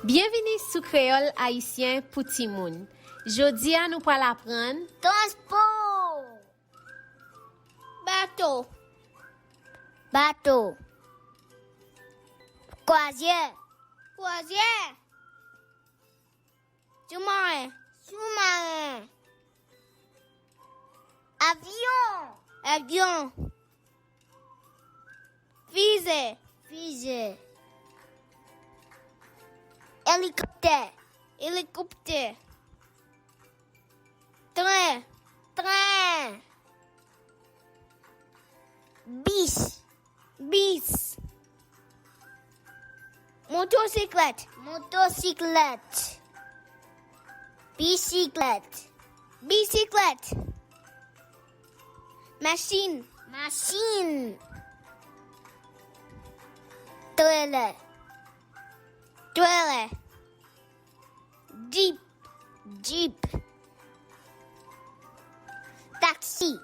Bienvenue sous Créole haïtien pour Timoun. Jodi a nous pour l'apprendre. Transport. Bateau. Bateau. Croisière. Croisière. Sous-marin. Sous-marin. Avion. Avion. Fusée. Fusée. Hélicoptère. Hélicoptère. Train. Train. Bis. Bis. Motocyclette. Motocyclette. Bicyclette. Bicyclette. Machine. Machine. Trailer. Trailer. Jeep. Jeep. Taxi.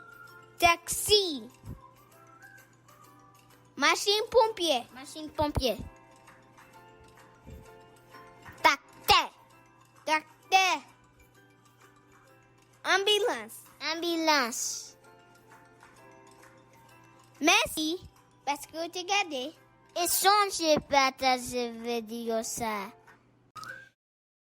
Taxi. Machine pompier. Machine pompier. Tracteur. Tracteur. Ambulance. Ambulance. Merci parce que tu as regardé. Et songez partager vidéo ça.